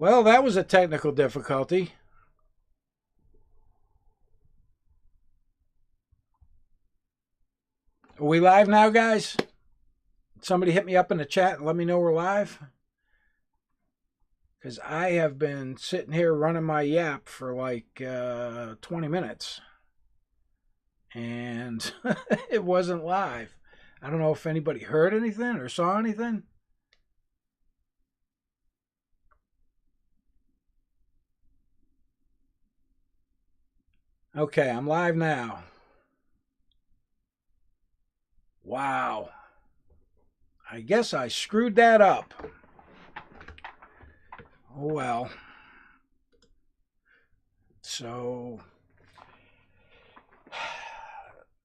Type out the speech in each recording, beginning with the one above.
Well, that was a technical difficulty. Are we live now, guys? Somebody hit me up in the chat and let me know we're live. Because I have been sitting here running my yap for like 20 minutes. And it wasn't live. I don't know if anybody heard anything or saw anything. Okay, I'm live now. Wow. I guess I screwed that up. Oh well. So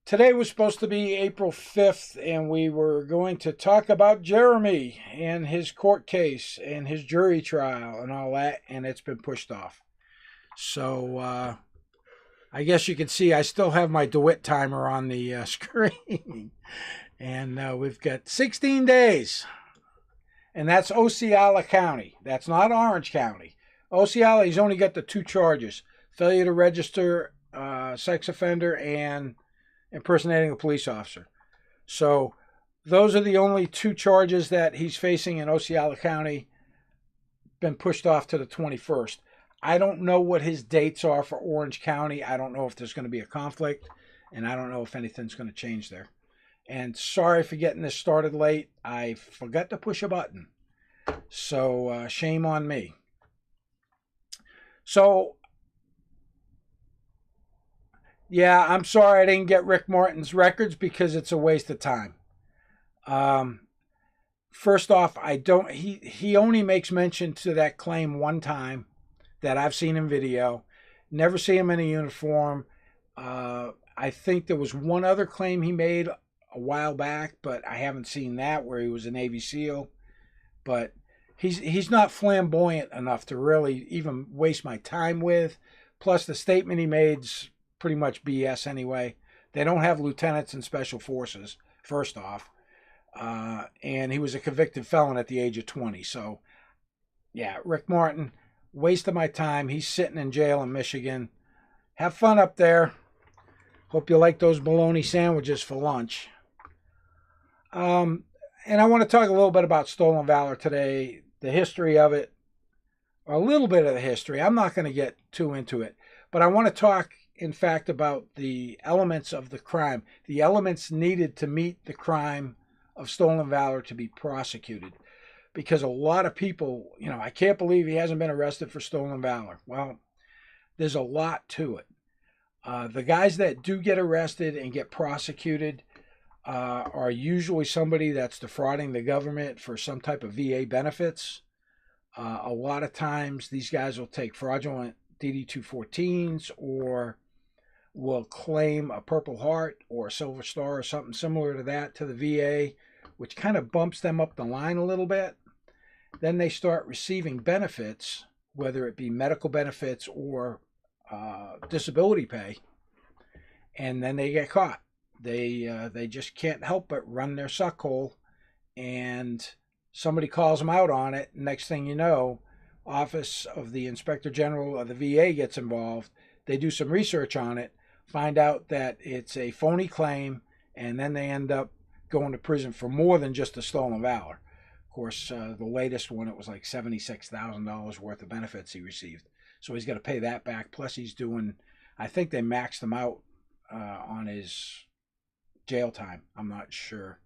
today was supposed to be April 5th, and we were going to talk about Jeremy and his court case and his jury trial and all that, and it's been pushed off. So I guess you can see I still have my DeWitt timer on the screen. And we've got 16 days. And that's Osceola County. That's not Orange County. Osceola, he's only got the two charges: failure to register sex offender and impersonating a police officer. So those are the only two charges that he's facing in Osceola County. Been pushed off to the 21st. I don't know what his dates are for Orange County. I don't know if there's going to be a conflict, and I don't know if anything's going to change there. And sorry for getting this started late. I forgot to push a button. So shame on me. So, yeah, I'm sorry I didn't get Rick Martin's records because it's a waste of time. First off, I don't. He only makes mention to that claim one time that I've seen in video. Never see him in a uniform. I think there was one other claim he made a while back, but I haven't seen that, where he was a Navy SEAL. But he's not flamboyant enough to really even waste my time with. Plus, the statement he made's pretty much BS anyway. They don't have lieutenants in special forces, first off. And he was a convicted felon at the age of 20. So, yeah, Rick Martin, waste of my time. He's sitting in jail in Michigan. Have fun up there. Hope you like those bologna sandwiches for lunch. And I want to talk a little bit about Stolen Valor today, the history of it, or a little bit of the history. I'm not going to get too into it, but I want to talk, in fact, about the elements of the crime, the elements needed to meet the crime of Stolen Valor to be prosecuted. Because a lot of people, I can't believe he hasn't been arrested for Stolen Valor. Well, there's a lot to it. The guys that do get arrested and get prosecuted are usually somebody that's defrauding the government for some type of VA benefits. A lot of times these guys will take fraudulent DD-214s or will claim a Purple Heart or a Silver Star or something similar to that to the VA, which kind of bumps them up the line a little bit. Then they start receiving benefits, whether it be medical benefits or disability pay, and then they get caught. They just can't help but run their suck hole, and somebody calls them out on it. Next thing you know, Office of the Inspector General of the VA gets involved. They do some research on it, find out that it's a phony claim, and then they end up going to prison for more than just a Stolen Valor. Of course, the latest one, it was like $76,000 worth of benefits he received. So he's got to pay that back. Plus he's doing, I think they maxed him out on his jail time. I'm not sure.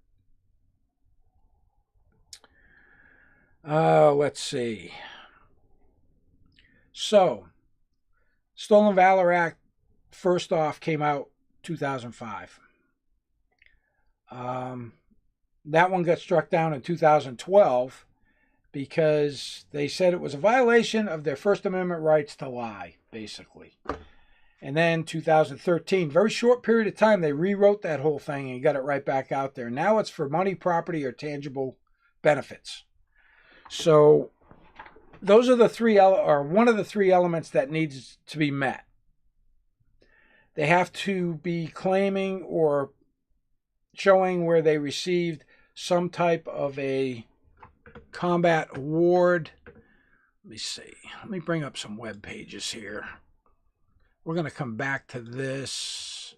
Let's see. So, Stolen Valor Act, first off, came out 2005. That one got struck down in 2012 because they said it was a violation of their First Amendment rights to lie, basically. And then 2013, very short period of time, they rewrote that whole thing and got it right back out there. Now it's for money, property, or tangible benefits. So those are the three, or one of the three elements that needs to be met. They have to be claiming or showing where they received some type of a combat award. Let me see. Let me bring up some web pages here. We're going to come back to this.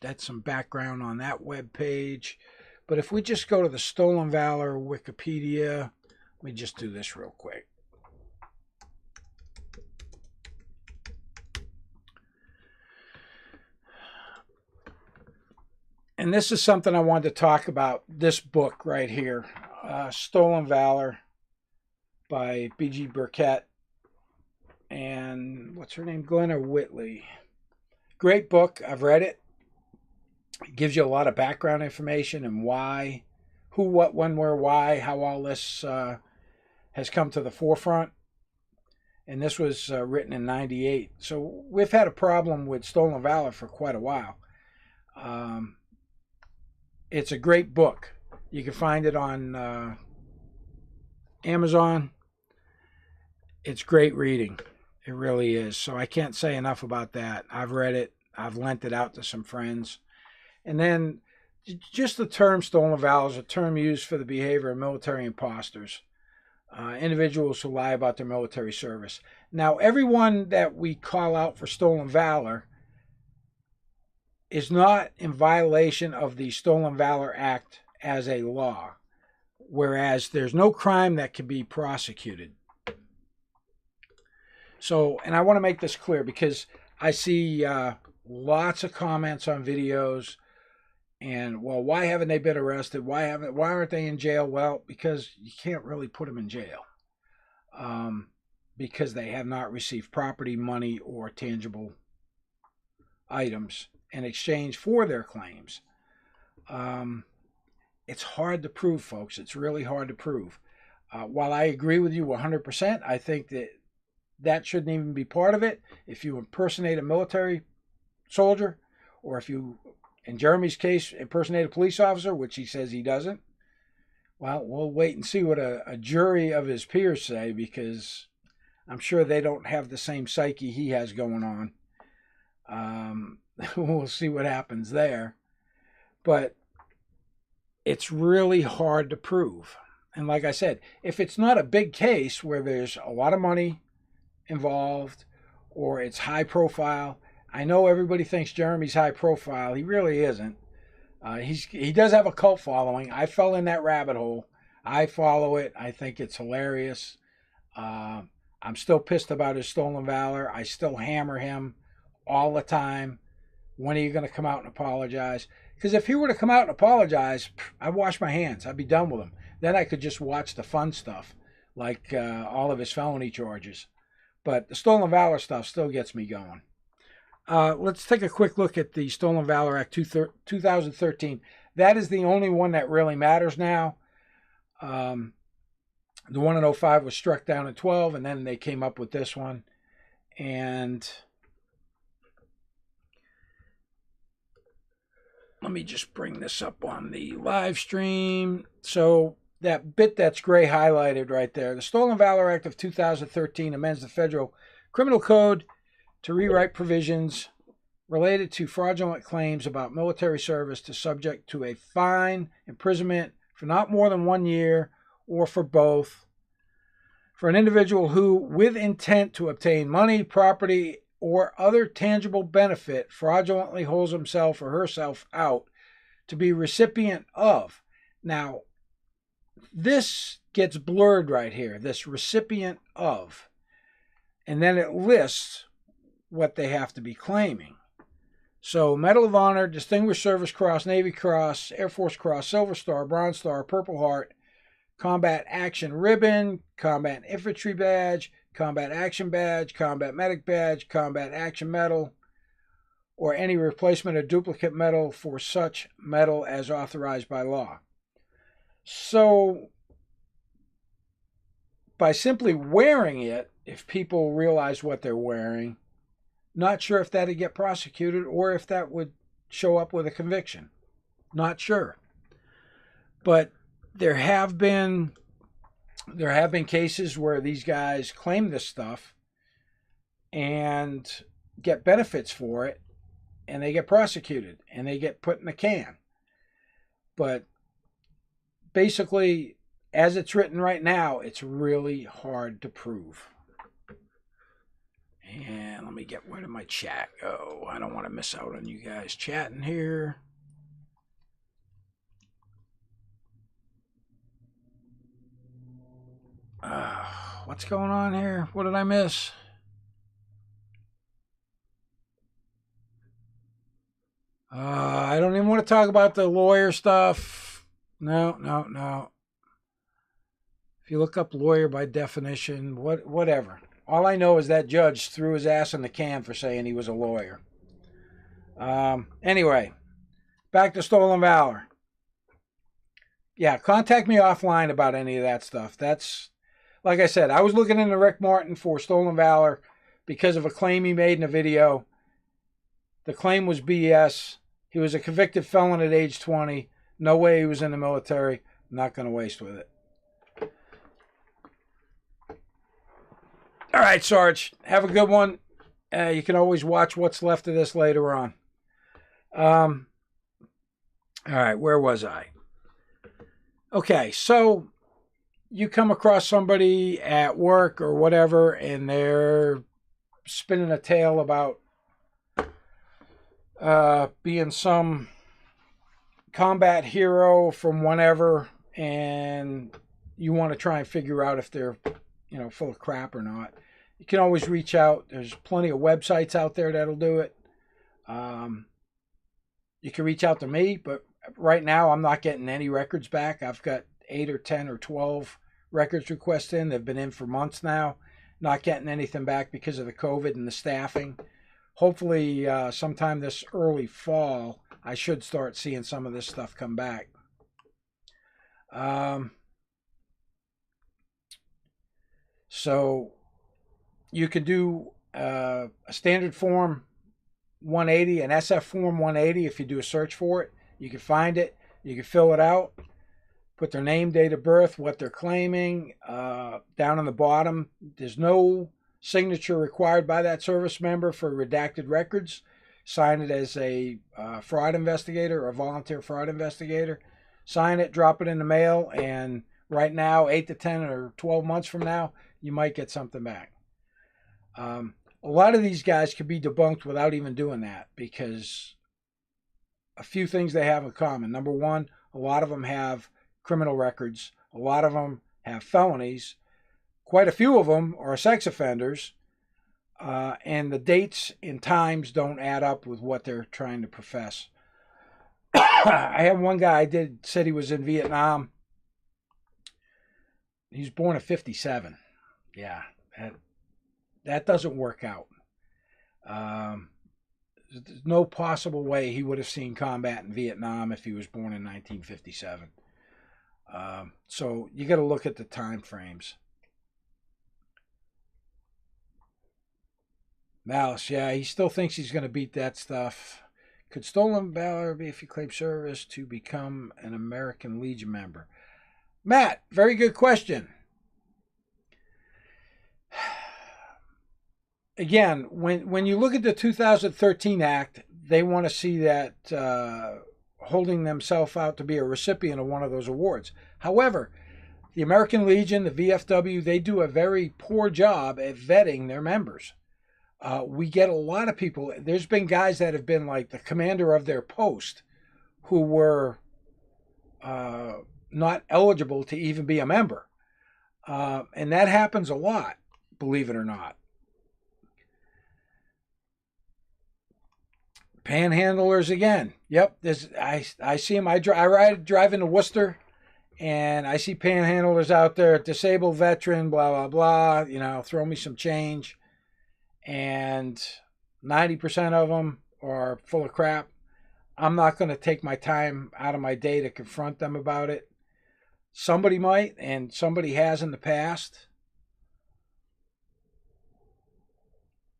That's some background on that web page. But if we just go to the Stolen Valor Wikipedia, let me just do this real quick. And this is something I wanted to talk about, this book right here, Stolen Valor by B.G. Burkett and what's her name? Glenna Whitley. Great book. I've read it. It gives you a lot of background information and why, who, what, when, where, why, how all this has come to the forefront. And this was written in '98. So we've had a problem with Stolen Valor for quite a while. It's a great book. You can find it on Amazon. It's great reading. It really is. So I can't say enough about that. I've read it. I've lent it out to some friends. And then just the term Stolen Valor is a term used for the behavior of military imposters, individuals who lie about their military service. Now, everyone that we call out for Stolen Valor is not in violation of the Stolen Valor Act as a law, whereas there's no crime that can be prosecuted. So, and I want to make this clear because I see lots of comments on videos and, well, why haven't they been arrested? Why aren't they in jail? Well, because you can't really put them in jail because they have not received property, money, or tangible items in exchange for their claims. It's hard to prove, folks. It's really hard to prove. While I agree with you 100%, I think that shouldn't even be part of it. If you impersonate a military soldier, or if you, in Jeremy's case, impersonate a police officer, which he says he doesn't, well, we'll wait and see what a jury of his peers say, because I'm sure they don't have the same psyche he has going on. We'll see what happens there. But it's really hard to prove. And like I said, if it's not a big case where there's a lot of money involved or it's high profile, I know everybody thinks Jeremy's high profile. He really isn't. He does have a cult following. I fell in that rabbit hole. I follow it. I think it's hilarious. I'm still pissed about his Stolen Valor. I still hammer him all the time. When are you going to come out and apologize? Because if he were to come out and apologize, I'd wash my hands. I'd be done with him. Then I could just watch the fun stuff, like all of his felony charges. But the Stolen Valor stuff still gets me going. Let's take a quick look at the Stolen Valor Act 2013. That is the only one that really matters now. The one in 05 was struck down in 12, and then they came up with this one. And let me just bring this up on the live stream. So that bit that's gray highlighted right there. The Stolen Valor Act of 2013 amends the Federal Criminal Code to rewrite provisions related to fraudulent claims about military service to subject to a fine, imprisonment for not more than 1 year, or for both, for an individual who, with intent to obtain money, property, or other tangible benefit, fraudulently holds himself or herself out to be recipient of. Now, this gets blurred right here, this recipient of. And then it lists what they have to be claiming. So, Medal of Honor, Distinguished Service Cross, Navy Cross, Air Force Cross, Silver Star, Bronze Star, Purple Heart, Combat Action Ribbon, Combat Infantry Badge, Combat Action Badge, Combat Medic Badge, Combat Action Medal, or any replacement or duplicate medal for such medal as authorized by law. So, by simply wearing it, if people realize what they're wearing, not sure if that'd get prosecuted or if that would show up with a conviction. Not sure. But there have been cases where these guys claim this stuff and get benefits for it, and they get prosecuted and they get put in a can. But basically, as it's written right now, it's really hard to prove. And let me get, where did my chat go? I don't want to miss out on you guys chatting here. What's going on here? What did I miss? I don't even want to talk about the lawyer stuff. No. If you look up lawyer by definition, whatever. All I know is that judge threw his ass in the can for saying he was a lawyer. Anyway, back to Stolen Valor. Yeah, contact me offline about any of that stuff. That's, like I said, I was looking into Rick Martin for Stolen Valor because of a claim he made in a video. The claim was BS. He was a convicted felon at age 20. No way he was in the military. I'm not going to waste with it. All right, Sarge. Have a good one. You can always watch what's left of this later on. All right, where was I? Okay, so you come across somebody at work or whatever, and they're spinning a tale about being some combat hero from whenever, and you want to try and figure out if they're, full of crap or not. You can always reach out. There's plenty of websites out there that'll do it. You can reach out to me, but right now I'm not getting any records back. I've got 8 or 10 or 12 records requests in. They've been in for months now. Not getting anything back because of the COVID and the staffing. Hopefully sometime this early fall, I should start seeing some of this stuff come back. So you could do a standard form 180, an SF form 180. If you do a search for it, you can find it. You can fill it out, put their name, date of birth, what they're claiming. Down on the bottom, there's no signature required by that service member for redacted records. Sign it as a fraud investigator or a volunteer fraud investigator. Sign it, drop it in the mail, and right now, 8 to 10 or 12 months from now, you might get something back. A lot of these guys could be debunked without even doing that, because a few things they have in common. Number one, a lot of them have criminal records. A lot of them have felonies. Quite a few of them are sex offenders. And the dates and times don't add up with what they're trying to profess. I have one guy said he was in Vietnam. He was born in 57. Yeah, that doesn't work out. There's no possible way he would have seen combat in Vietnam if he was born in 1957. So you got to look at the time frames. Malice, yeah, he still thinks he's going to beat that stuff. Could Stolen Valor be, if you claim service, to become an American Legion member? Matt, very good question. Again, when you look at the 2013 Act, they want to see that holding themselves out to be a recipient of one of those awards. However, the American Legion, the VFW, they do a very poor job at vetting their members. We get a lot of people. There's been guys that have been like the commander of their post who were not eligible to even be a member. And that happens a lot, believe it or not. Panhandlers again. Yep, I see them. I drive into Worcester, and I see panhandlers out there, disabled veteran, blah, blah, blah, throw me some change. And 90% of them are full of crap. I'm not going to take my time out of my day to confront them about it. Somebody might, and somebody has in the past.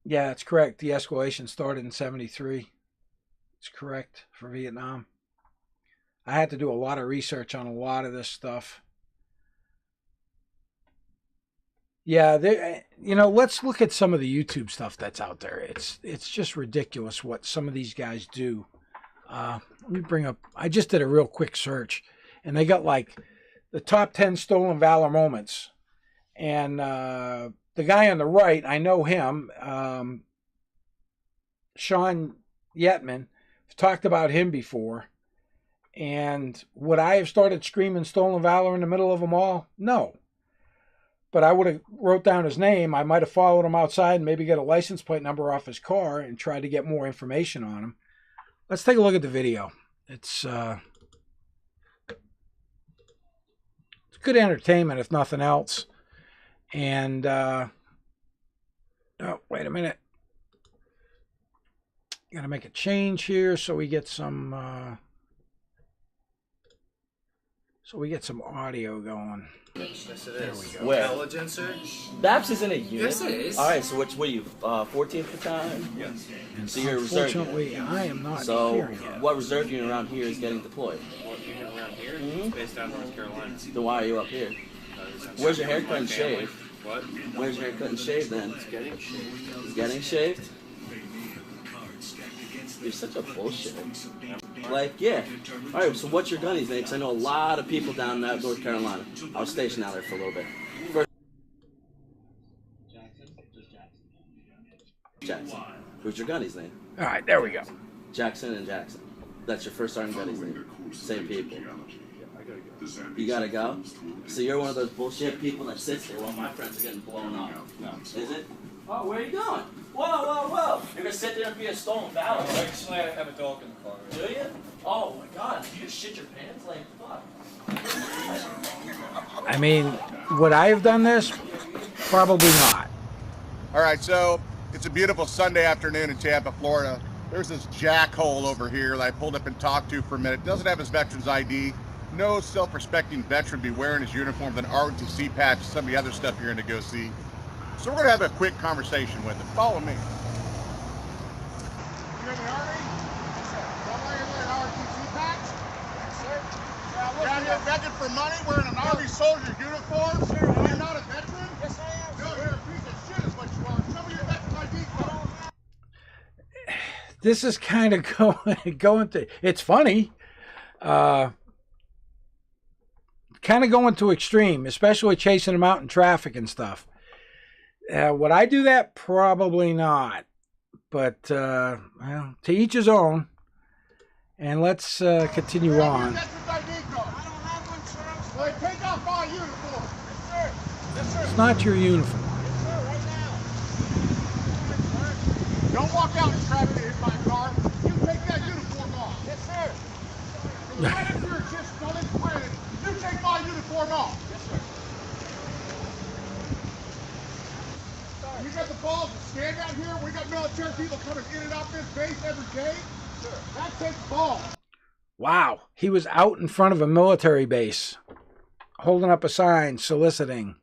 Yeah, that's correct. De-escalation started in 73. It's correct for Vietnam. I had to do a lot of research on a lot of this stuff. Yeah, let's look at some of the YouTube stuff that's out there. It's just ridiculous what some of these guys do. Let me bring up, I just did a real quick search, and they got like the top 10 stolen valor moments. And the guy on the right, I know him, Sean Yetman. I've talked about him before. And would I have started screaming stolen valor in the middle of them all? No. But I would have wrote down his name. I might have followed him outside and maybe get a license plate number off his car and tried to get more information on him. Let's take a look at the video. It's good entertainment, if nothing else. And, oh, wait a minute. Got to make a change here so we get some, audio going. Yes, it There is. we go. Where? Intelligencer? BAPS isn't a unit. Yes, it is. All right, so what are you, 14th battalion? Yes. And So you're a reserve unfortunately, I am not So here yet. what reserve unit around here is getting deployed? What unit around here? Mhm. It's based out of North Carolina. Then why are you up here? Where's your haircut and shave? What? Where's your haircut and shave then? It's getting shaved. It's getting shaved? You're such a bullshit. Like, yeah. All right, so what's your gunny's name? Because I know a lot of people down in North Carolina. I was stationed out there for a little bit. First, Jackson? Just Jackson. Jackson. Who's your gunny's name? All right, there we go. Jackson and Jackson. That's your first sergeant gunny's name. Same people. You gotta go? So you're one of those bullshit people that sits there while my friends are getting blown up. No. Is it? Oh, where are you going? Whoa. You're gonna sit there and be a stolen valor. Actually, I have a dog in the car. Do you? Oh my god, you just shit your pants like fuck. I mean, would I have done this? Probably not. All right, so it's a beautiful Sunday afternoon in Tampa, Florida. There's this jackhole over here that I pulled up and talked to for a minute. Doesn't have his veteran's ID. No self-respecting veteran be wearing his uniform with an ROTC patch and some of the other stuff you're going to go see. So we're going to have a quick conversation with him. Follow me. You're in the Army? Yes, sir. Why are you wearing an ROTC patch? Yes, sir. You're out here begging for money wearing an Army soldier uniform? Sure. You're not a veteran? Yes, I am. No, you're a piece of shit is what you are. Show me your veteran ID card. This is kind of going to, it's funny. Kind of going to extreme, especially chasing them out in traffic and stuff. Would I do that? Probably not. But, well, to each his own. And let's continue on. I don't have one, sir. Well, take off my uniform. Yes, sir. Yes, sir. It's not your uniform. Yes, sir. Right now. Don't walk out in traffic and hit my car. You take that uniform off. Yes, sir. From the planet of your existence on this planet, you take my uniform off. Yes, sir. You got the balls to stand out here. We got military people coming in and out this base every day. Sure. That takes balls. Wow. He was out in front of a military base, holding up a sign, soliciting,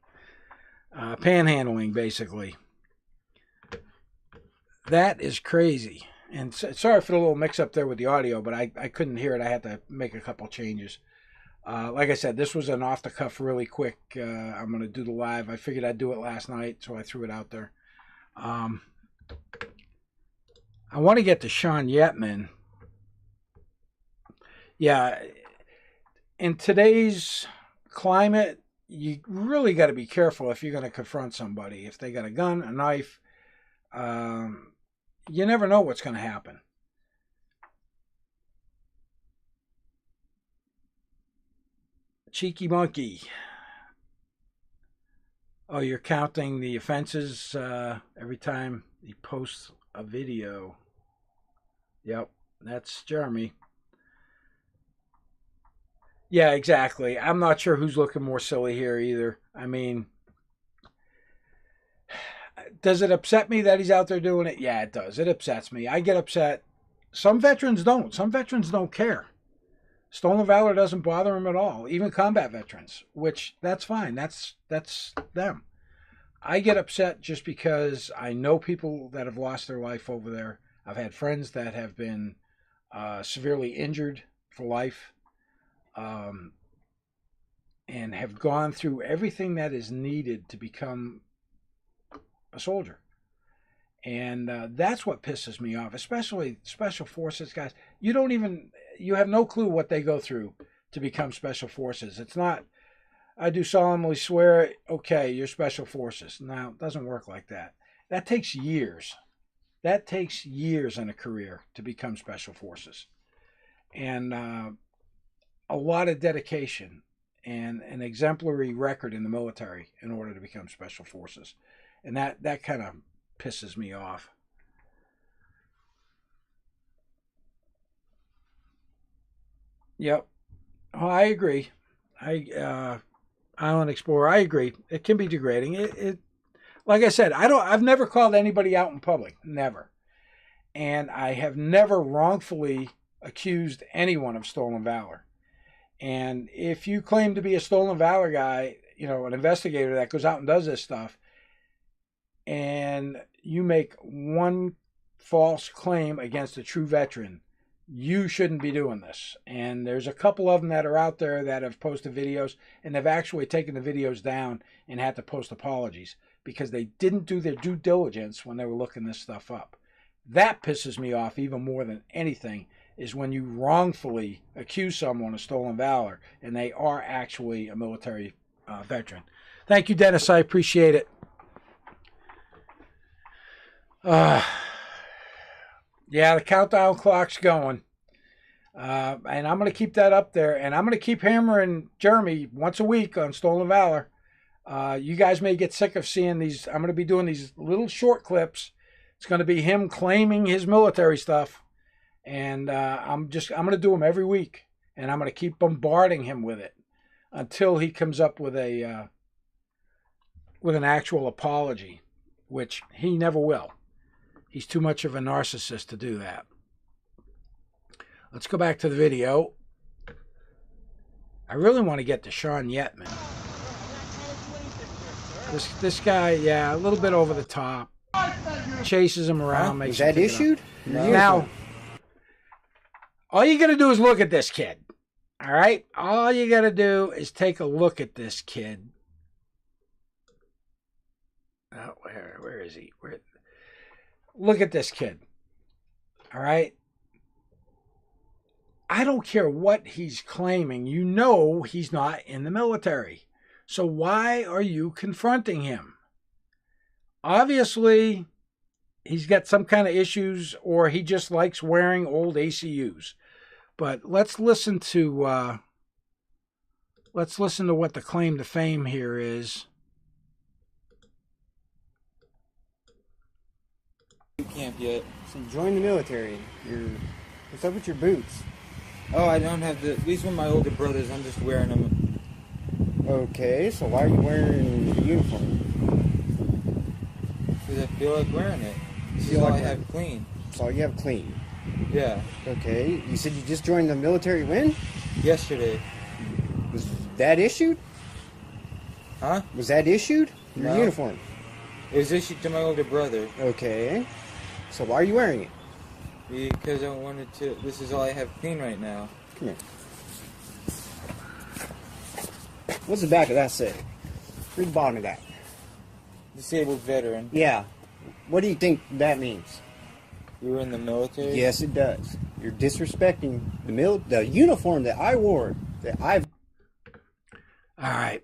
panhandling, basically. That is crazy. And sorry for the little mix-up there with the audio, but I couldn't hear it. I had to make a couple changes. Like I said, this was an off-the-cuff, really quick. I'm going to do the live. I figured I'd do it last night, so I threw it out there. I want to get to Sean Yetman. Yeah, in today's climate, you really got to be careful if you're going to confront somebody. If they got a gun, a knife, you never know what's going to happen. Cheeky monkey. Oh, you're counting the offenses every time he posts a video. Yep, that's Jeremy. Yeah, exactly. I'm not sure who's looking more silly here either. I mean, does it upset me that he's out there doing it? Yeah, it does. It upsets me. I get upset. Some veterans don't. Some veterans don't care. Stolen Valor doesn't bother them at all. Even combat veterans, which that's fine. That's them. I get upset just because I know people that have lost their life over there. I've had friends that have been severely injured for life. And have gone through everything that is needed to become a soldier. And that's what pisses me off, especially special forces guys. You have no clue what they go through to become special forces. It's not I do solemnly swear, okay, you're special forces. No, it doesn't work like that. That takes years. That takes years in a career to become special forces. And a lot of dedication and an exemplary record in the military in order to become special forces. And that kind of pisses me off. Yep. Oh, I agree. Island Explorer, I agree. It can be degrading. It like I said, I've never called anybody out in public. Never. And I have never wrongfully accused anyone of stolen valor. And if you claim to be a stolen valor guy, an investigator that goes out and does this stuff, and you make one false claim against a true veteran, you shouldn't be doing this. And there's a couple of them that are out there that have posted videos, and they've actually taken the videos down and had to post apologies because they didn't do their due diligence when they were looking this stuff up. That pisses me off even more than anything, is when you wrongfully accuse someone of stolen valor and they are actually a military veteran. Thank you, Dennis. I appreciate it. Yeah, the countdown clock's going. And I'm going to keep that up there. And I'm going to keep hammering Jeremy once a week on Stolen Valor. You guys may get sick of seeing these. I'm going to be doing these little short clips. It's going to be him claiming his military stuff. And I'm going to do them every week. And I'm going to keep bombarding him with it until he comes up with an actual apology, which he never will. He's too much of a narcissist to do that. Let's go back to the video. I really want to get to Sean Yetman. This guy, yeah, a little bit over the top. Chases him around. Is that issued? No. Now, all you got to do is look at this kid. All right? All you got to do is take a look at this kid. Oh, where is he? Look at this kid. All right? I don't care what he's claiming. You know he's not in the military. So why are you confronting him? Obviously, he's got some kind of issues, or he just likes wearing old ACUs. But let's listen to what the claim to fame here is. Camp yet. So you joined the military. What's up with your boots? Oh, I don't have these were my older brothers. I'm just wearing them. Okay, so why are you wearing the uniform? Because I feel like wearing it. This is all I have clean. That's all you have clean? Yeah. Okay, you said you just joined the military when? Yesterday. Was that issued? Huh? Was that issued? Your No. uniform? It was issued to my older brother. Okay. So why are you wearing it? Because I wanted to. This is all I have clean right now. Come here. What's the back of that say? Read the bottom of that. Disabled veteran. Yeah. What do you think that means? You were in the military? Yes, it does. You're disrespecting the uniform that I wore, that I've... All right.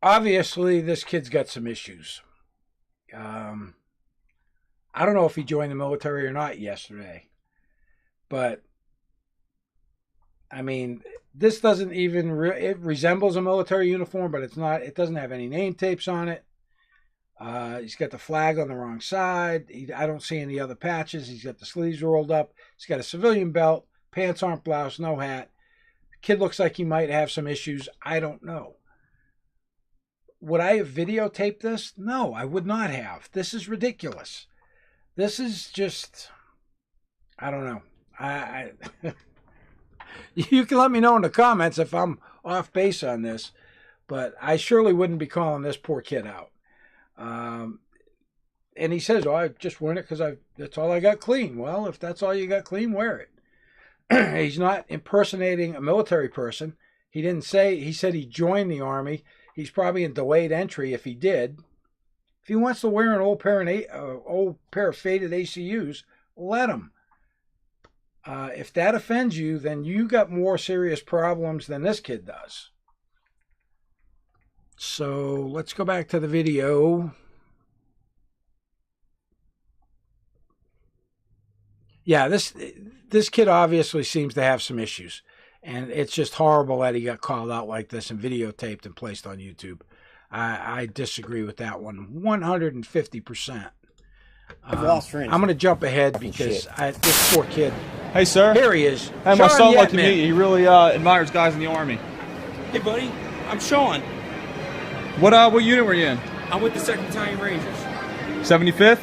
Obviously, this kid's got some issues. I don't know if he joined the military or not yesterday, but I mean, this doesn't even it resembles a military uniform, but it's not. It doesn't have any name tapes on it. He's got the flag on the wrong side. I don't see any other patches. He's got the sleeves rolled up. He's got a civilian belt. Pants aren't bloused. No hat. The kid looks like he might have some issues. I don't know. Would I have videotaped this? No, I would not have. This is ridiculous. This is just, I don't know. You can let me know in the comments if I'm off base on this, but I surely wouldn't be calling this poor kid out. And he says, "Oh, I just worn it because that's all I got clean." Well, if that's all you got clean, wear it. He's not impersonating a military person. He didn't say. He said he joined the Army. He's probably in delayed entry if he did. If he wants to wear an old pair of faded ACUs, let him. If that offends you, then you got more serious problems than this kid does. So let's go back to the video. Yeah, this kid obviously seems to have some issues. And it's just horrible that he got called out like this and videotaped and placed on YouTube. I disagree with that one 150%. I've lost friends. I'm going to jump ahead because this poor kid. Hey, sir. Here he is. Hey, my son like to Yetman. meet you. He really admires guys in the Army. Hey, buddy. I'm Sean. What unit were you in? I'm with the 2nd Battalion Rangers. 75th?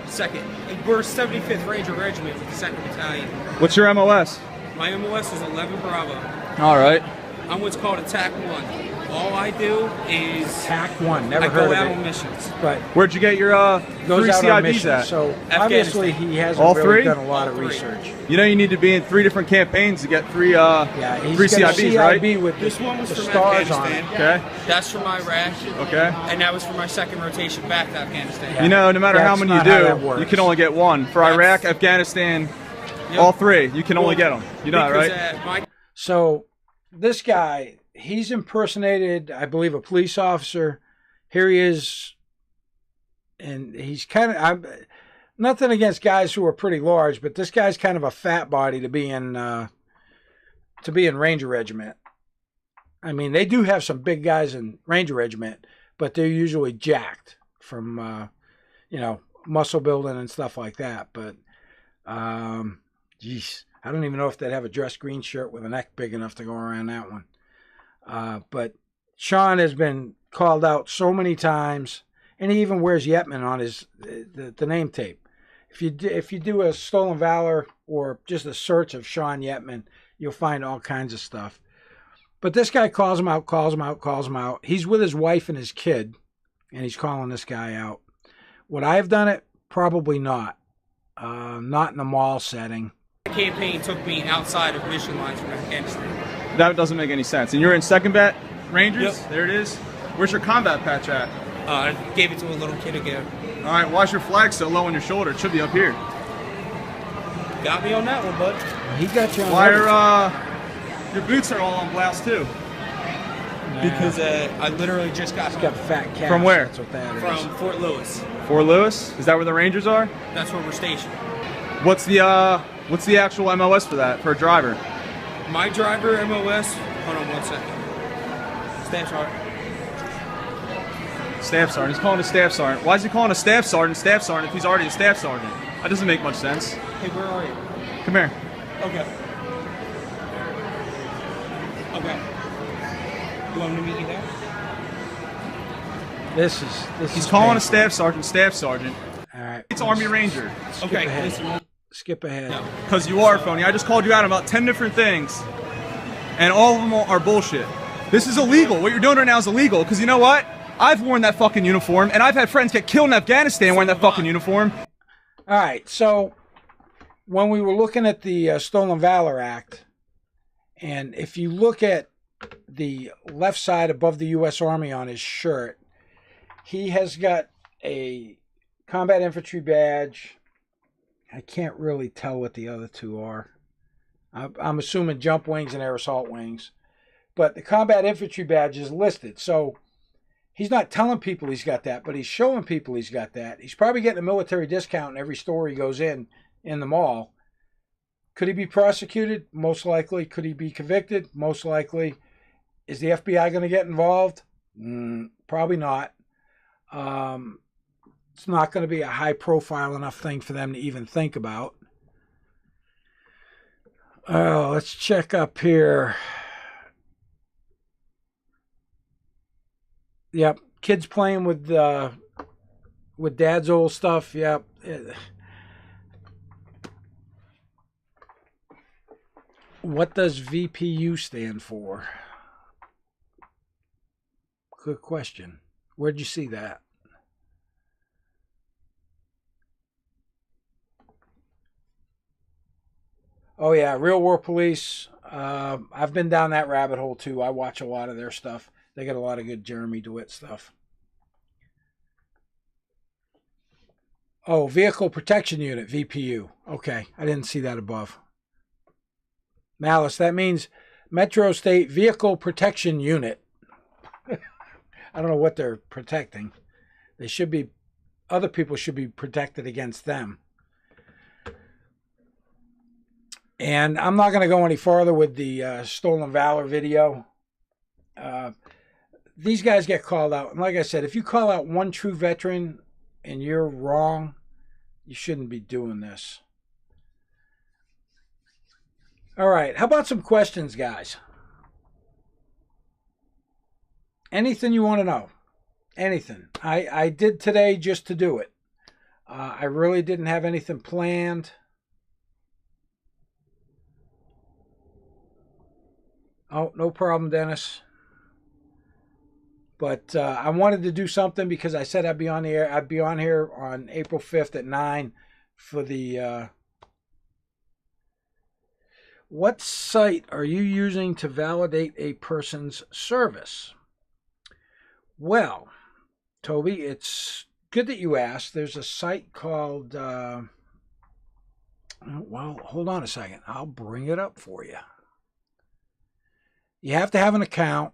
2nd. And we're 75th Ranger Regiment with the 2nd Battalion. What's your MOS? My MOS is 11 Bravo. All right. I'm what's called Attack 1. All I do is Attack 1. Never I heard go of out it. on missions. But Where'd you get your goes 3 out on CIBs mission. at? So obviously he hasn't All really three? done a lot of All three. research. You know you need to be in 3 different campaigns to get 3 Yeah, he's 3 got a CIBs, CIB right? with This one was the from stars on Afghanistan. it. Okay. That's from Iraq. Okay. And that was for my 2nd rotation back to Afghanistan. You know, no matter how That's many you not how that do, works. you can only get 1. For That's- Iraq, Afghanistan, Yep. all 3, you can only get them. You know that, Because, right? my So this guy, he's impersonated, I believe, a police officer. Here he is, and he's kind of, I'm nothing against guys who are pretty large, but this guy's kind of a fat body to be in Ranger Regiment. I mean, they do have some big guys in Ranger Regiment, but they're usually jacked from, muscle building and stuff like that. But, geez, I don't even know if they'd have a dress green shirt with a neck big enough to go around that one. But Sean has been called out so many times, and he even wears Yetman on his the name tape. If you do a Stolen Valor or just a search of Sean Yetman, you'll find all kinds of stuff. But this guy calls him out. He's with his wife and his kid, and he's calling this guy out. Would I have done it? Probably not. Not in a mall setting. campaign took me outside of mission lines from Afghanistan. That doesn't make any sense. And you're in 2nd Bat Rangers? Yep. There it is. Where's your combat patch at? I gave it to a little kid again. All right, why's your flag so low on your shoulder? It should be up here. Got me on that one, bud. He got you on Why everything. are your boots are all on blast too? Because I literally just got He's home got fat calves. From where? That's what that is. from Fort Lewis. Fort Lewis? Is that where the Rangers are? That's where we're stationed. What's the actual MOS for that, for a driver? My driver MOS. Hold on 1 second. Staff sergeant. Staff sergeant. He's calling a staff sergeant. Why is he calling a staff sergeant if he's already a staff sergeant? That doesn't make much sense. Hey, where are you? Come here. Okay. Okay. You want me to meet you there? This He's is calling a painful. staff sergeant. All right. It's Army Ranger. Skip Okay. ahead. Listen. Skip ahead. No. Because you are phony. I just called you out about 10 different things, and all of them are bullshit. This is illegal. What you're doing right now is illegal, because you know what? I've worn that fucking uniform, and I've had friends get killed in Afghanistan wearing that fucking uniform. All right. So when we were looking at the Stolen Valor Act, and if you look at the left side above the U.S. Army on his shirt, he has got a combat infantry badge. I can't really tell what the other two are. I'm assuming jump wings and air assault wings. But the combat infantry badge is listed. So he's not telling people he's got that, but he's showing people he's got that. He's probably getting a military discount in every store he goes in the mall. Could he be prosecuted? Most likely. Could he be convicted? Most likely. Is the FBI going to get involved? Probably not. It's not going to be a high-profile enough thing for them to even think about. Oh, let's check up here. Yep, kids playing with Dad's old stuff. Yep. What does VPU stand for? Good question. Where'd you see that? Oh yeah, Real War Police. I've been down that rabbit hole too. I watch a lot of their stuff. They got a lot of good Jeremy DeWitt stuff. Oh, Vehicle Protection Unit, VPU. Okay, I didn't see that above. Malice, that means Metro State Vehicle Protection Unit. I don't know what they're protecting. They should be, other people should be protected against them. And I'm not going to go any farther with the Stolen Valor video. These guys get called out. And like I said, if you call out one true veteran and you're wrong, you shouldn't be doing this. All right, how about some questions, guys? Anything you want to know? Anything. I did today just to do it. I really didn't have anything planned. Oh, no problem, Dennis. But I wanted to do something because I said I'd be on the air. I'd be on here on April 5th at 9 for the... What site are you using to validate a person's service? Well, Toby, it's good that you asked. There's a site called... well, hold on a second. I'll bring it up for you. You have to have an account.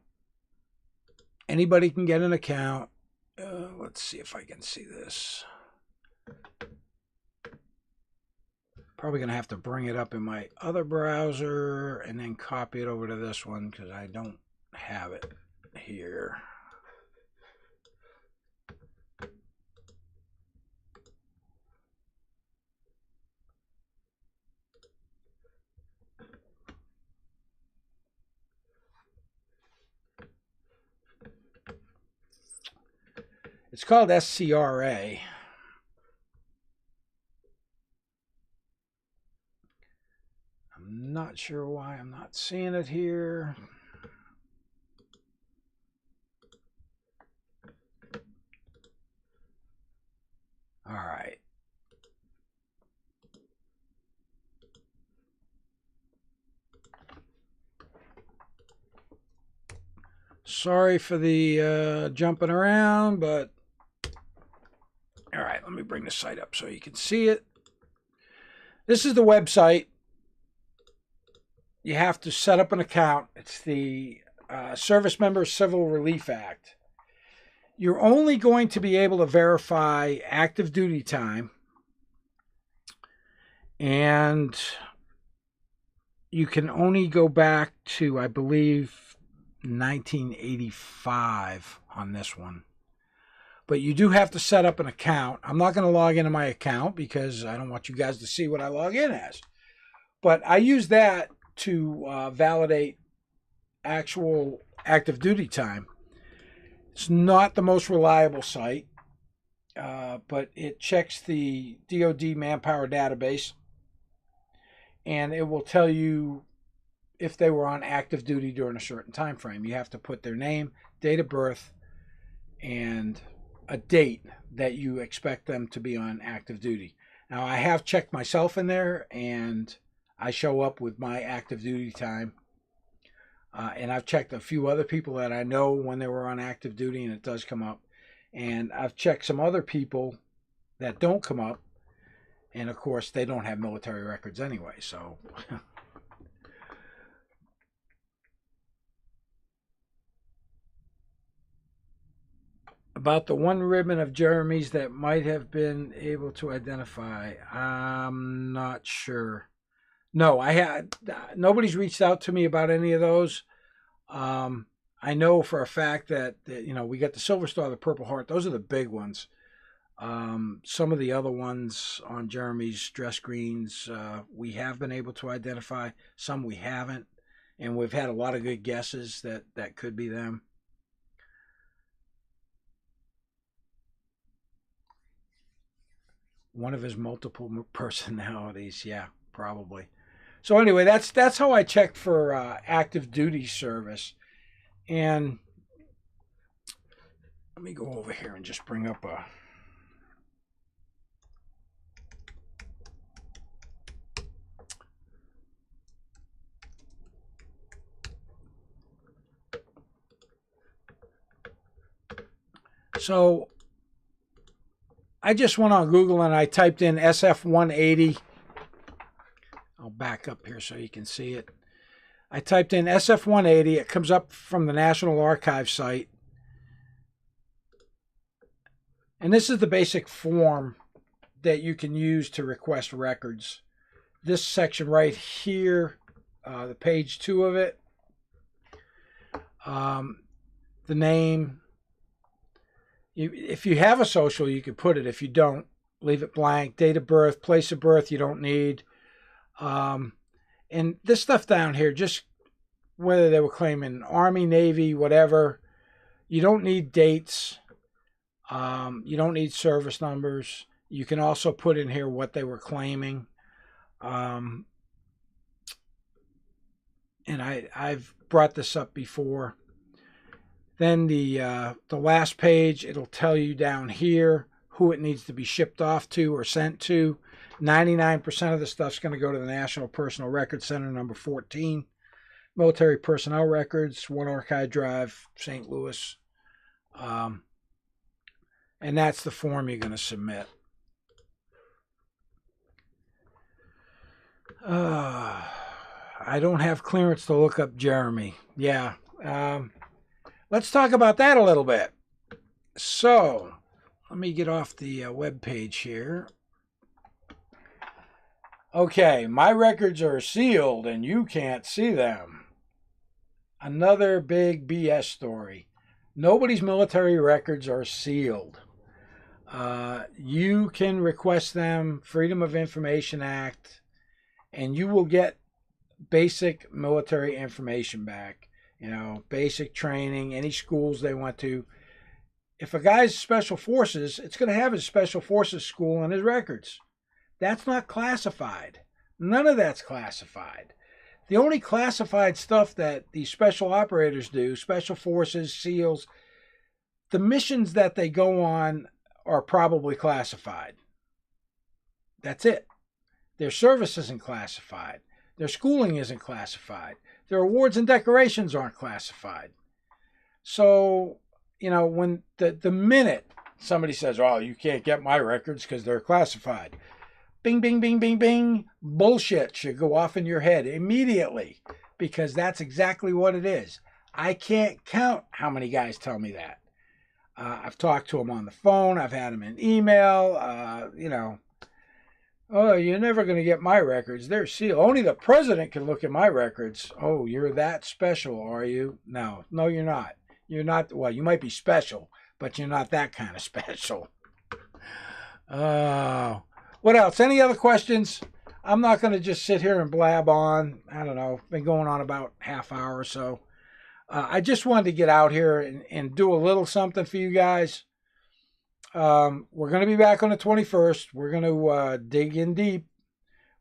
Anybody can get an account. Let's see if I can see this. Probably going to have to bring it up in my other browser and then copy it over to this one because I don't have it here. It's called SCRA. I'm not sure why I'm not seeing it here. All right. Sorry for the jumping around, but all right, let me bring the site up so you can see it. This is the website. You have to set up an account. It's the Service Member Civil Relief Act. You're only going to be able to verify active duty time, and you can only go back to, I believe, 1985 on this one. But you do have to set up an account. I'm not going to log into my account because I don't want you guys to see what I log in as. But I use that to validate actual active duty time. It's not the most reliable site, but it checks the DoD manpower database, and it will tell you if they were on active duty during a certain time frame. You have to put their name, date of birth, and a date that you expect them to be on active duty. Now, I have checked myself in there, and I show up with my active duty time. And I've checked a few other people that I know when they were on active duty, and it does come up. And I've checked some other people that don't come up. And, of course, they don't have military records anyway, so... About the one ribbon of Jeremy's that might have been able to identify, I'm not sure. No, nobody's reached out to me about any of those. I know for a fact that we got the Silver Star, the Purple Heart. Those are the big ones. Some of the other ones on Jeremy's dress greens, we have been able to identify. Some we haven't, and we've had a lot of good guesses that could be them. One of his multiple personalities, yeah, probably. So anyway, that's how I checked for active duty service. And let me go over here and just bring up a... So I just went on Google and I typed in SF-180. I'll back up here so you can see it. I typed in SF-180. It comes up from the National Archives site. And this is the basic form that you can use to request records. This section right here, the page 2 of it, the name. If you have a social, you can put it. If you don't, leave it blank. Date of birth, place of birth, you don't need. And this stuff down here, just whether they were claiming Army, Navy, whatever, you don't need dates. You don't need service numbers. You can also put in here what they were claiming. And I've brought this up before. Then the last page, it'll tell you down here who it needs to be shipped off to or sent to. 99% of the stuff's going to go to the National Personal Records Center, number 14. Military Personnel Records, One Archive Drive, St. Louis. And that's the form you're going to submit. I don't have clearance to look up Jeremy. Yeah. Let's talk about that a little bit. So, let me get off the web page here. Okay, my records are sealed and you can't see them. Another big BS story. Nobody's military records are sealed. You can request them, Freedom of Information Act, and you will get basic military information back. You know, basic training, any schools they went to. If a guy's Special Forces, it's going to have his Special Forces school in his records. That's not classified. None of that's classified. The only classified stuff that these special operators do, Special Forces, SEALs, the missions that they go on are probably classified. That's it. Their service isn't classified. Their schooling isn't classified. Their awards and decorations aren't classified. So, you know, when the minute somebody says, oh, you can't get my records because they're classified, bing, bing, bing, bing, bing, bullshit should go off in your head immediately, because that's exactly what it is. I can't count how many guys tell me that. I've talked to them on the phone. I've had them in email. You know, oh, you're never going to get my records. They're sealed. Only the president can look at my records. Oh, you're that special, are you? No, you're not. You're not. Well, you might be special, but you're not that kind of special. What else? Any other questions? I'm not going to just sit here and blab on. I don't know. Been going on about half hour or so. I just wanted to get out here and do a little something for you guys. We're going to be back on the 21st. We're going to dig in deep.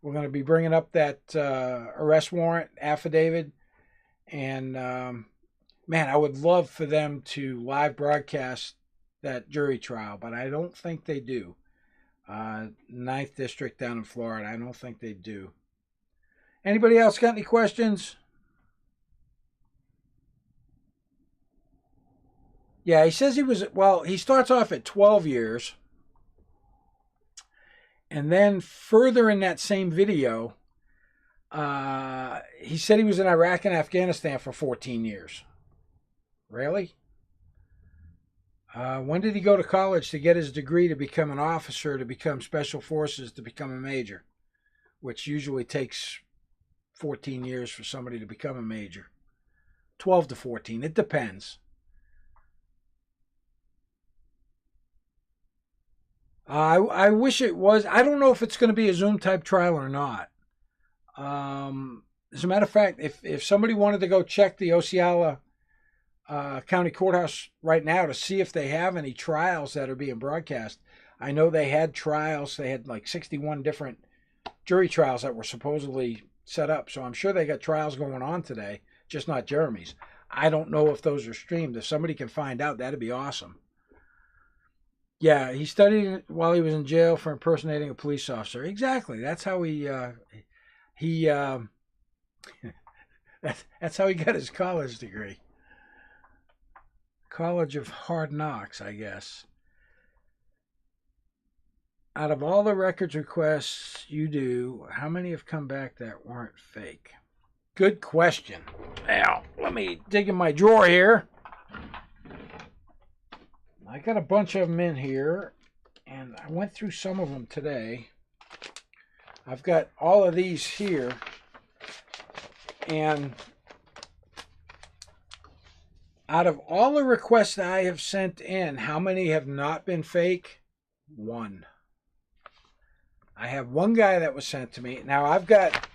We're going to be bringing up that arrest warrant affidavit. And, man, I would love for them to live broadcast that jury trial, but I don't think they do. 9th District down in Florida, I don't think they do. Anybody else got any questions? Yeah, he says he was, well, he starts off at 12 years. And then further in that same video, he said he was in Iraq and Afghanistan for 14 years. Really? When did he go to college to get his degree to become an officer, to become Special Forces, to become a major? Which usually takes 14 years for somebody to become a major. 12 to 14. It depends. I wish it was. I don't know if it's going to be a Zoom type trial or not. As a matter of fact, if somebody wanted to go check the Osceola County Courthouse right now to see if they have any trials that are being broadcast. I know they had trials. They had like 61 different jury trials that were supposedly set up. So I'm sure they got trials going on today, just not Jeremy's. I don't know if those are streamed. If somebody can find out, that'd be awesome. Yeah, he studied while he was in jail for impersonating a police officer. Exactly. That's how that's how he got his college degree. College of Hard Knocks, I guess. Out of all the records requests you do, how many have come back that weren't fake? Good question. Now, let me dig in my drawer here. I got a bunch of them in here, and I went through some of them today. I've got all of these here, and out of all the requests that I have sent in, how many have not been fake? One. I have one guy that was sent to me. Now, I've got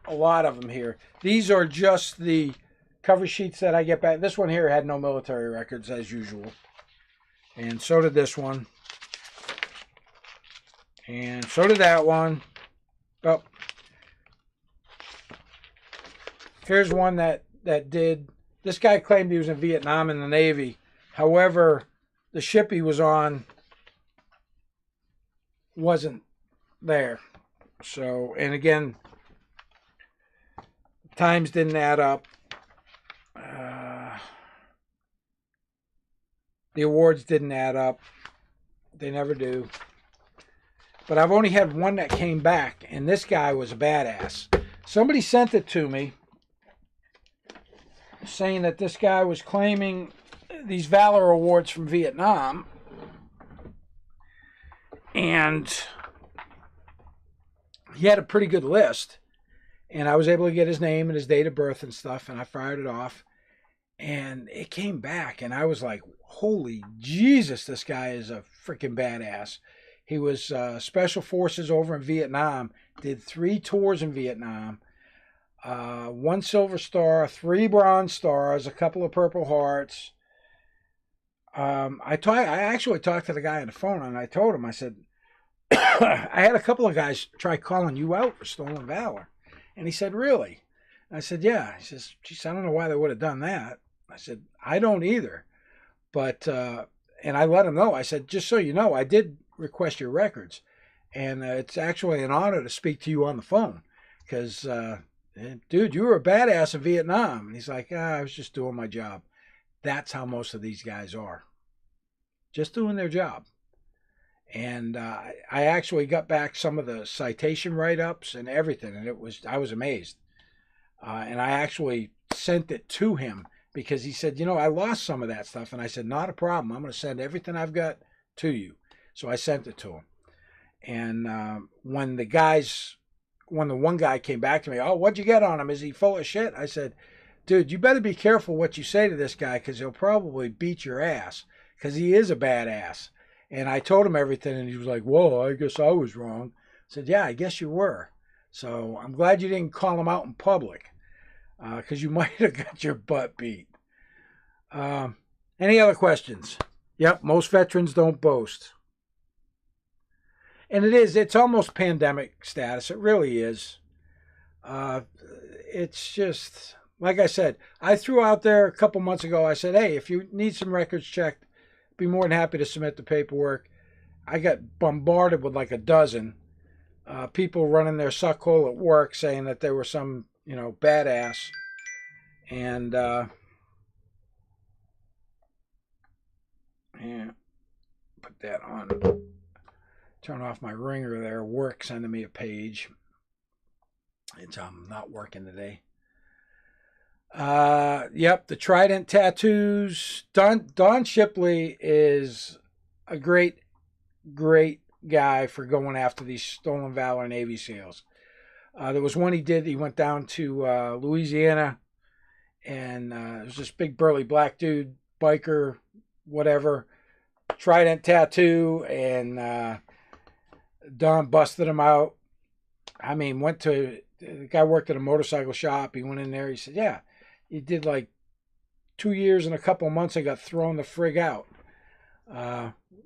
a lot of them here. These are just the cover sheets that I get back. This one here had no military records, as usual. And so did this one. And so did that one. Oh. Here's one that did. This guy claimed he was in Vietnam in the Navy. However, the ship he was on wasn't there. So, and again, times didn't add up. The awards didn't add up. They never do. But I've only had one that came back, and this guy was a badass. Somebody sent it to me saying that this guy was claiming these Valor Awards from Vietnam. And he had a pretty good list. And I was able to get his name and his date of birth and stuff, and I fired it off. And it came back, and I was like, holy Jesus, this guy is a freaking badass. He was Special Forces over in Vietnam, did 3 tours in Vietnam, 1 Silver Star, 3 Bronze Stars, a couple of Purple Hearts. I actually talked to the guy on the phone, and I told him, I said, I had a couple of guys try calling you out for Stolen Valor. And he said, really? I said, yeah. He says, geez, I don't know why they would have done that. I said, I don't either. But, and I let him know. I said, just so you know, I did request your records. And it's actually an honor to speak to you on the phone. Because, dude, you were a badass in Vietnam. And he's like, I was just doing my job. That's how most of these guys are. Just doing their job. And I actually got back some of the citation write-ups and everything. And I was amazed. And I actually sent it to him. Because he said, I lost some of that stuff. And I said, not a problem. I'm going to send everything I've got to you. So I sent it to him. And when the one guy came back to me, oh, what'd you get on him? Is he full of shit? I said, dude, you better be careful what you say to this guy because he'll probably beat your ass because he is a badass. And I told him everything, and he was like, whoa, I guess I was wrong. I said, yeah, I guess you were. So I'm glad you didn't call him out in public. Because you might have got your butt beat. Any other questions? Yep, most veterans don't boast. And it's almost pandemic status. It really is. It's just, like I said, I threw out there a couple months ago, I said, hey, if you need some records checked, be more than happy to submit the paperwork. I got bombarded with like a dozen people running their suckhole at work saying that they were some badass. And put that on. Turn off my ringer there. Work sending me a page. It's not working today. Yep, the Trident tattoos. Don Shipley is a great guy for going after these Stolen Valor Navy SEALs. There was one he did. He went down to Louisiana, and it was this big burly black dude, biker, whatever, Trident tattoo, and Don busted him out. I mean, the guy worked at a motorcycle shop. He went in there. He said, yeah, he did like 2 years and a couple months and got thrown the frig out.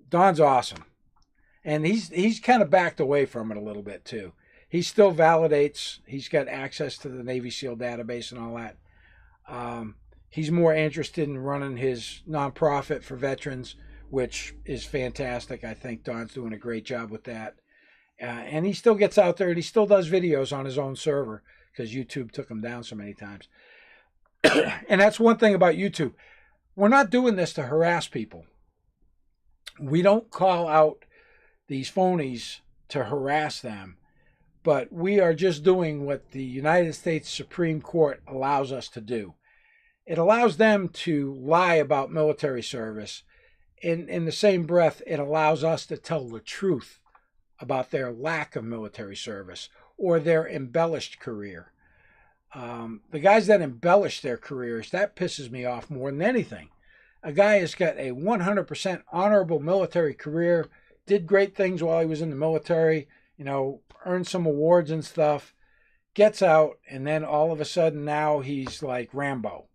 Don's awesome. And he's kind of backed away from it a little bit too. He still validates. He's got access to the Navy SEAL database and all that. He's more interested in running his nonprofit for veterans, which is fantastic. I think Don's doing a great job with that. And he still gets out there and he still does videos on his own server because YouTube took him down so many times. And that's one thing about YouTube. We're not doing this to harass people. We don't call out these phonies to harass them. but we are just doing what the United States Supreme Court allows us to do. It allows them to lie about military service. In the same breath, it allows us to tell the truth about their lack of military service or their embellished career. The guys that embellish their careers, that pisses me off more than anything. A guy has got a 100% honorable military career, did great things while he was in the military, earned some awards and stuff, gets out, and then all of a sudden now he's like Rambo.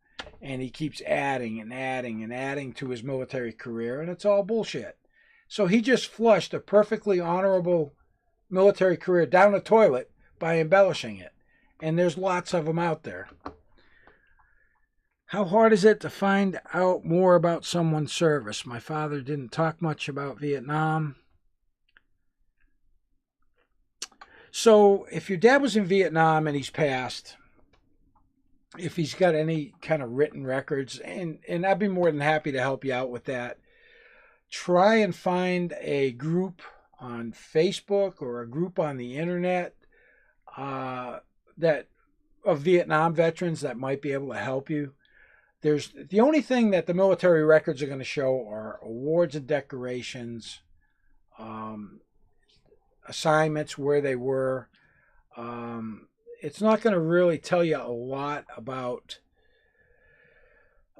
And he keeps adding and adding and adding to his military career, and it's all bullshit. So he just flushed a perfectly honorable military career down the toilet by embellishing it. And there's lots of them out there. How hard is it to find out more about someone's service? My father didn't talk much about Vietnam. So if your dad was in Vietnam and he's passed, if he's got any kind of written records, and I'd be more than happy to help you out with that, try and find a group on Facebook or a group on the internet that of Vietnam veterans that might be able to help you. There's the only thing that the military records are going to show are awards and decorations, assignments, where they were. It's not going to really tell you a lot about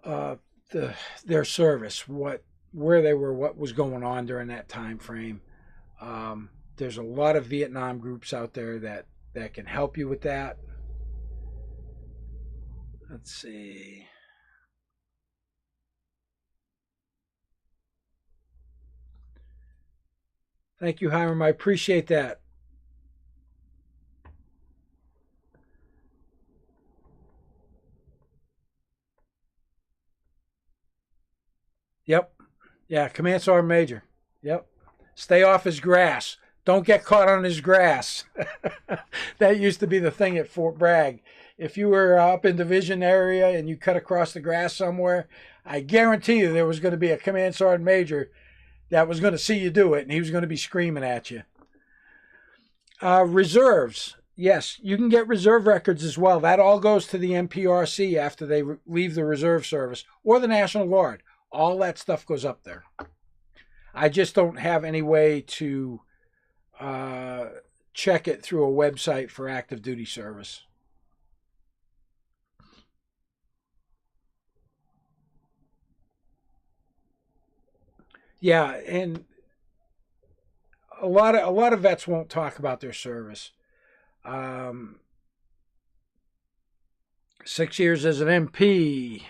their service, where they were, what was going on during that time frame. There's a lot of Vietnam groups out there that can help you with that. Let's see. Thank you, Hiram. I appreciate that. Yep. Yeah, Command Sergeant Major. Yep. Stay off his grass. Don't get caught on his grass. That used to be the thing at Fort Bragg. If you were up in division area and you cut across the grass somewhere, I guarantee you there was going to be a Command Sergeant Major that was going to see you do it, and he was going to be screaming at you. Reserves. Yes, you can get reserve records as well. That all goes to the NPRC after they leave the reserve service, or the National Guard. All that stuff goes up there. I just don't have any way to check it through a website for active duty service. Yeah, and a lot of vets won't talk about their service. 6 years as an MP.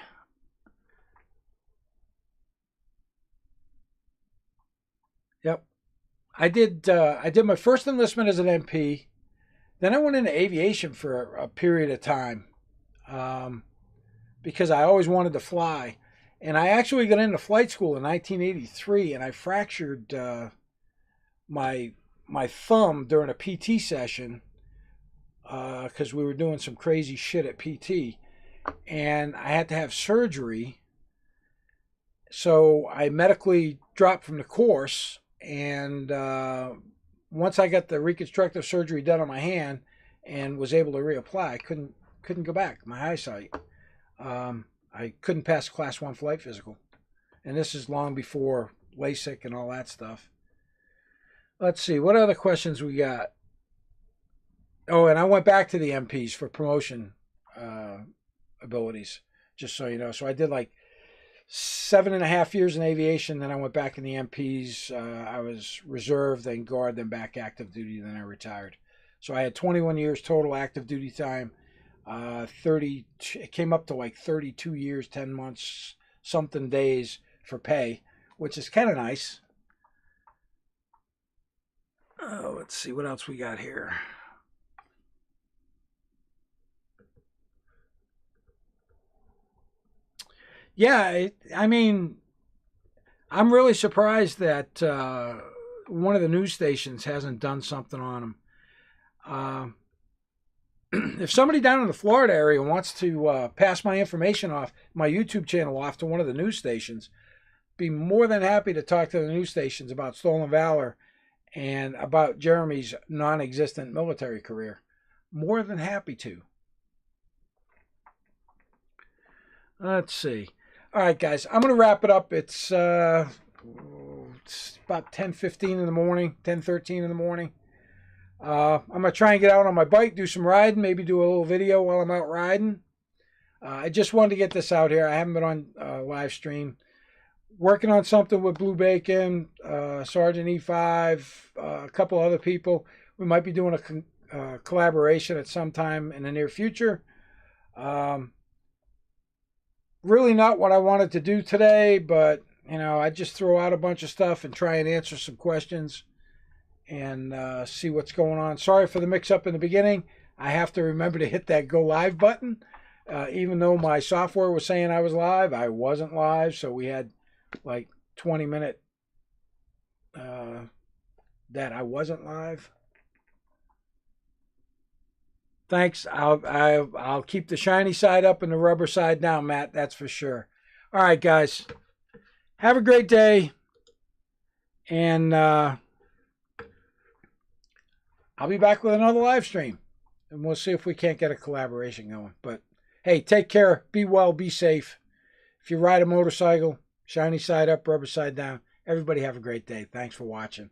Yep. I did my first enlistment as an MP. Then I went into aviation for a period of time because I always wanted to fly. And I actually got into flight school in 1983, and I fractured my thumb during a PT session because we were doing some crazy shit at PT. And I had to have surgery. So I medically dropped from the course. And once I got the reconstructive surgery done on my hand and was able to reapply, I couldn't go back. My eyesight. I couldn't pass Class 1 flight physical. And this is long before LASIK and all that stuff. Let's see, what other questions we got? Oh, and I went back to the MPs for promotion abilities, just so you know. So I did like 7.5 years in aviation, then I went back in the MPs. I was reserve, then guard, then back active duty, then I retired. So I had 21 years total active duty time. It came up to like 32 years, 10 months, something days for pay, which is kind of nice. Let's see what else we got here. Yeah, I mean, I'm really surprised that one of the news stations hasn't done something on them. If somebody down in the Florida area wants to pass my information off, my YouTube channel off to one of the news stations, be more than happy to talk to the news stations about Stolen Valor and about Jeremy's non-existent military career. More than happy to. Let's see. All right, guys, I'm going to wrap it up. It's about 10:15 in the morning, 10:13 in the morning. I'm going to try and get out on my bike, do some riding, maybe do a little video while I'm out riding. I just wanted to get this out here. I haven't been on live stream. Working on something with Blue Bacon, Sergeant E5, a couple other people. We might be doing a collaboration at some time in the near future. Really not what I wanted to do today, but I just throw out a bunch of stuff and try and answer some questions and see what's going on. Sorry for the mix-up in the beginning. I have to remember to hit that go live button. Even though my software was saying I was live, I wasn't live, so we had like 20-minute that I wasn't live. Thanks. I'll keep the shiny side up and the rubber side down, Matt. That's for sure. All right, guys. Have a great day. And I'll be back with another live stream. And we'll see if we can't get a collaboration going. But, hey, take care. Be well. Be safe. If you ride a motorcycle, shiny side up, rubber side down. Everybody have a great day. Thanks for watching.